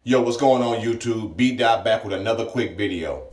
Yo, what's going on YouTube? B-Dot back with another quick video.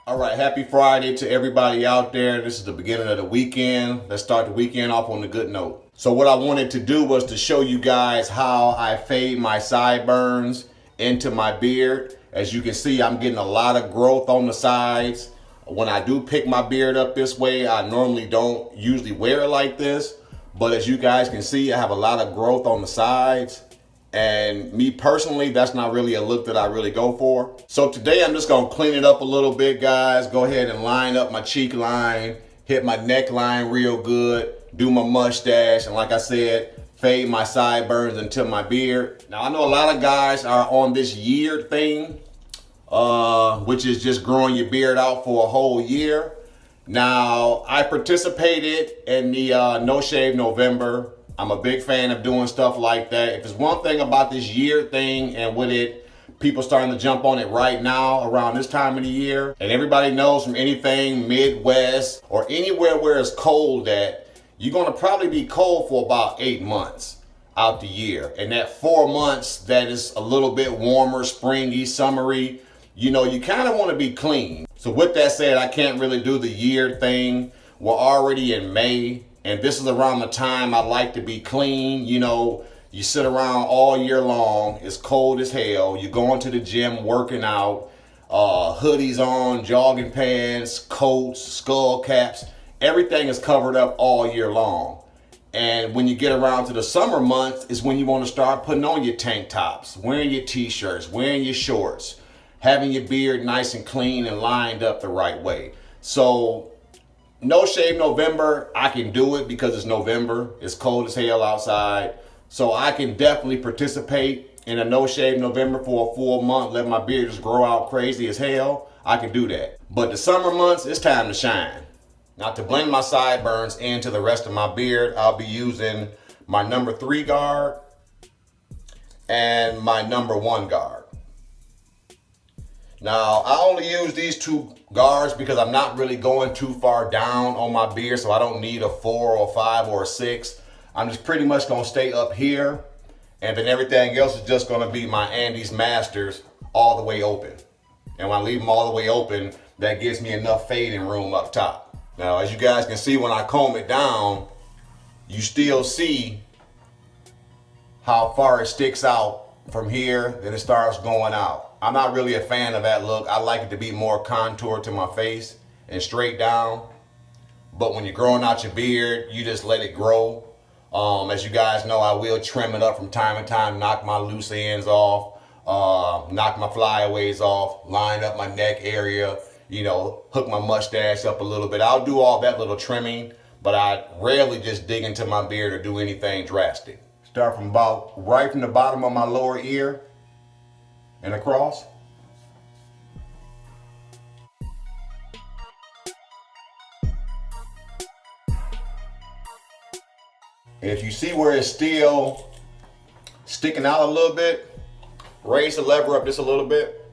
Alright, happy Friday to everybody out there. This is the beginning of the weekend. Let's start the weekend off on a good note. So what I wanted to do was to show you guys how I fade my sideburns into my beard. As you can see, I'm getting a lot of growth on the sides. When I do pick my beard up this way, I normally don't usually wear it like this. But as you guys can see, I have a lot of growth on the sides. And me personally, that's not really a look that I really go for. So today I'm just gonna clean it up a little bit, guys. Go ahead and line up my cheek line, hit my neckline real good, do my mustache, and like I said, fade my sideburns into my beard. Now I know a lot of guys are on this YEARD thing, which is just growing your beard out for a whole year. Now, I participated in the No Shave November. I'm a big fan of doing stuff like that. If there's one thing about this YEARD thing and with it, people starting to jump on it right now around this time of the year. And everybody knows from anything Midwest or anywhere where it's cold that you're gonna probably be cold for about 8 months out the year. And that 4 months that is a little bit warmer, springy, summery, you know, you kind of want to be clean. So with that said, I can't really do the YEARD thing. We're already in May, and this is around the time I like to be clean. You know, you sit around all year long, it's cold as hell, you're going to the gym, working out, hoodies on, jogging pants, coats, skull caps, everything is covered up all year long. And when you get around to the summer months is when you want to start putting on your tank tops, wearing your t-shirts, wearing your shorts, having your beard nice and clean and lined up the right way. So No Shave November, I can do it because it's November. It's cold as hell outside. So I can definitely participate in a No Shave November for a full month, let my beard just grow out crazy as hell. I can do that. But the summer months, it's time to shine. Now to blend my sideburns into the rest of my beard, I'll be using my number 3 guard and my number 1 guard. Now, I only use these 2 guards because I'm not really going too far down on my beard, so I don't need a 4 or 5 or a 6. I'm just pretty much gonna stay up here, and then everything else is just gonna be my Andis Masters all the way open. And when I leave them all the way open, that gives me enough fading room up top. Now, as you guys can see, when I comb it down, you still see how far it sticks out from here, then it starts going out. I'm not really a fan of that look. I like it to be more contoured to my face and straight down. But when you're growing out your beard, you just let it grow. As you guys know, I will trim it up from time to time, knock my loose ends off, knock my flyaways off, line up my neck area, you know, hook my mustache up a little bit. I'll do all that little trimming, but I rarely just dig into my beard or do anything drastic. Start from about right from the bottom of my lower ear and across. If you see where it's still sticking out a little bit, raise the lever up just a little bit.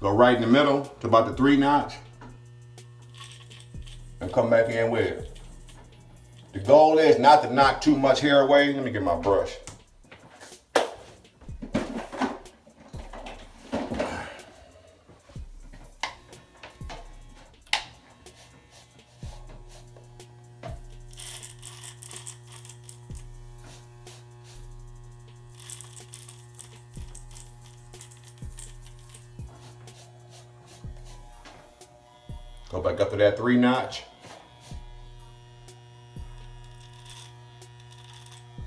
Go right in the middle to about the 3 notch and come back in with it. The goal is not to knock too much hair away. Let me get my brush. Go back up to that 3 notch.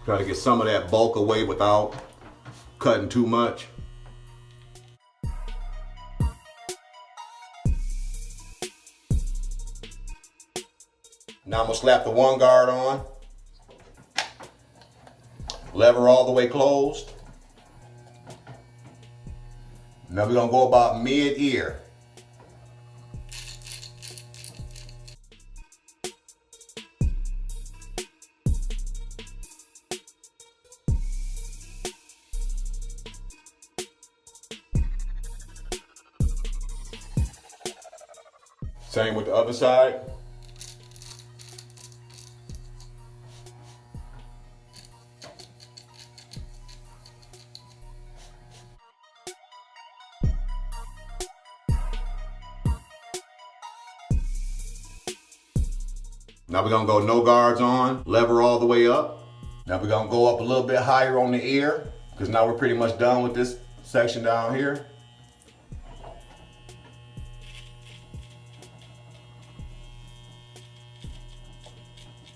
Try to get some of that bulk away without cutting too much. Now I'm gonna slap the 1 guard on. Lever all the way closed. Now we're gonna go about mid-ear. Same with the other side. Now we're gonna go no guards on, lever all the way up. Now we're gonna go up a little bit higher on the ear, because now we're pretty much done with this section down here.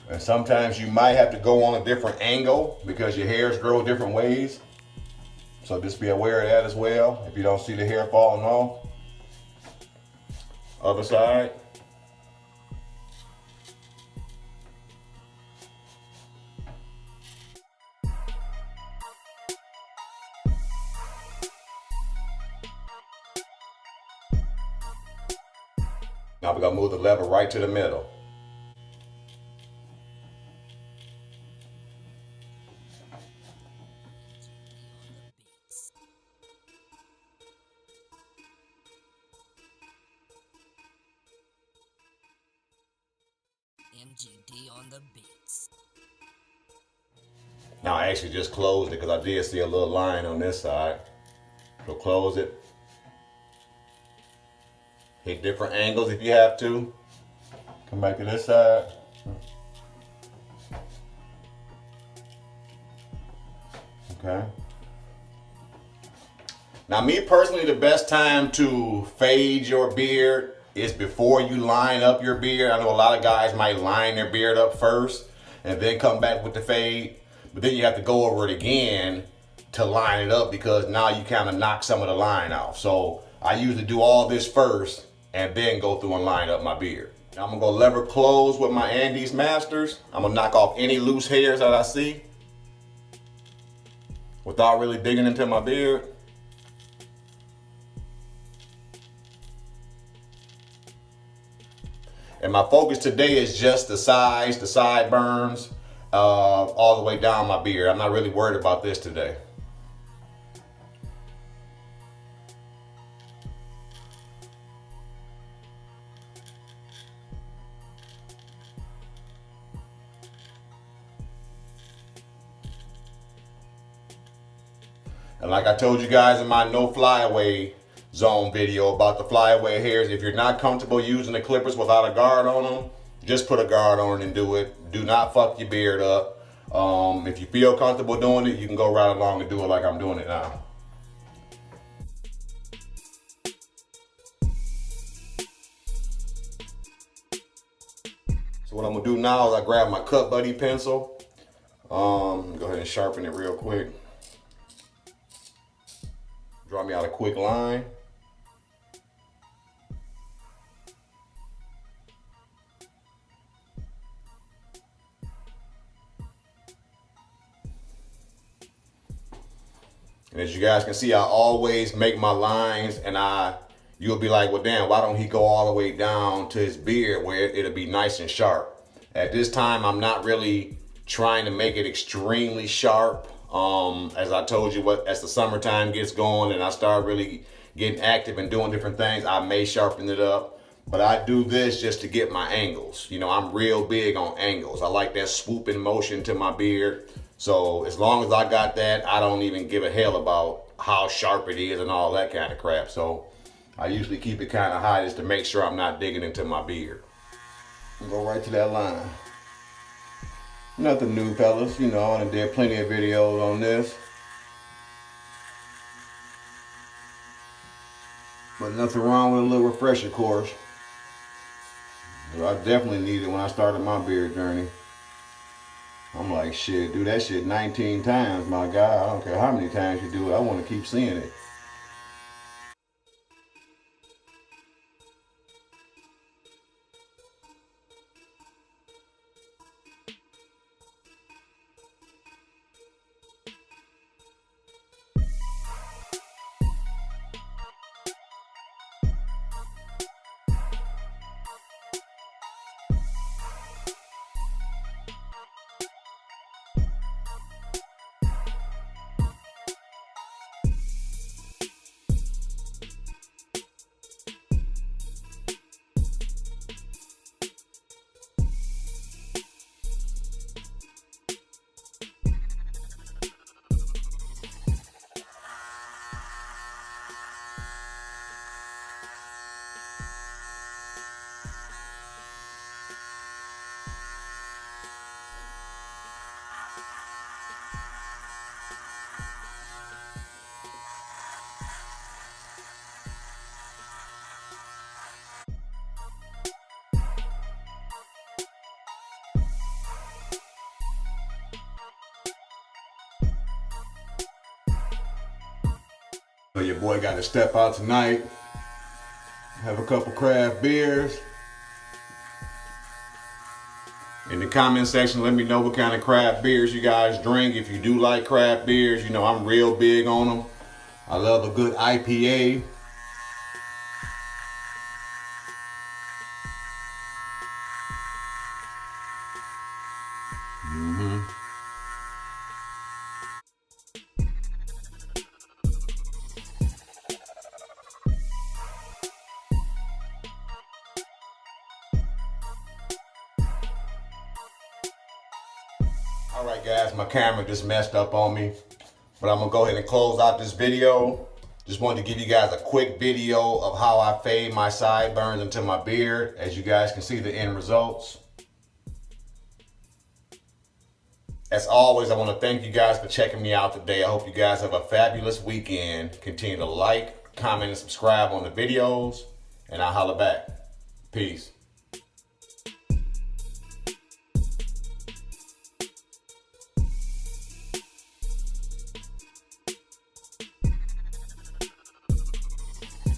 And sometimes you might have to go on a different angle because your hairs grow different ways. So just be aware of that as well, if you don't see the hair falling off. Other side. Now we're gonna move the lever right to the middle. MGD on the beats. Now I actually just closed it because I did see a little line on this side. So close it. Hit different angles if you have to. Come back to this side. Okay. Now me personally, the best time to fade your beard is before you line up your beard. I know a lot of guys might line their beard up first and then come back with the fade. But then you have to go over it again to line it up because now you kind of knock some of the line off. So I usually do all this first and then go through and line up my beard. Now I'm gonna go lever close with my Andis Masters. I'm gonna knock off any loose hairs that I see without really digging into my beard. And my focus today is just the sides, the sideburns, all the way down my beard. I'm not really worried about this today. And like I told you guys in my no flyaway zone video about the flyaway hairs, if you're not comfortable using the clippers without a guard on them, just put a guard on and do it. Do not fuck your beard up. If you feel comfortable doing it, you can go right along and do it like I'm doing it now. So what I'm gonna do now is I grab my Cut Buddy pencil. Go ahead and sharpen it real quick. Draw me out a quick line. And as you guys can see, I always make my lines and you'll be like, well, damn, why don't he go all the way down to his beard where it'll be nice and sharp? At this time, I'm not really trying to make it extremely sharp. As I told you, as the summertime gets going and I start really getting active and doing different things, I may sharpen it up. But I do this just to get my angles. You know, I'm real big on angles. I like that swooping motion to my beard. So as long as I got that, I don't even give a hell about how sharp it is and all that kind of crap. So I usually keep it kind of high just to make sure I'm not digging into my beard. Go right to that line. Nothing new, fellas. You know, I did plenty of videos on this. But nothing wrong with a little refresher course. I definitely needed it when I started my beard journey. I'm like, shit, do that shit 19 times, my guy. I don't care how many times you do it. I want to keep seeing it. So your boy got to step out tonight, have a couple craft beers. In the comment section, let me know what kind of craft beers you guys drink. If you do like craft beers, you know I'm real big on them. I love a good IPA. All right, guys, my camera just messed up on me, but I'm gonna go ahead and close out this video. Just wanted to give you guys a quick video of how I fade my sideburns into my beard. As you guys can see the end results. As always, I want to thank you guys for checking me out today. I hope you guys have a fabulous weekend. Continue to like, comment, and subscribe on the videos, and I'll holla back. Peace.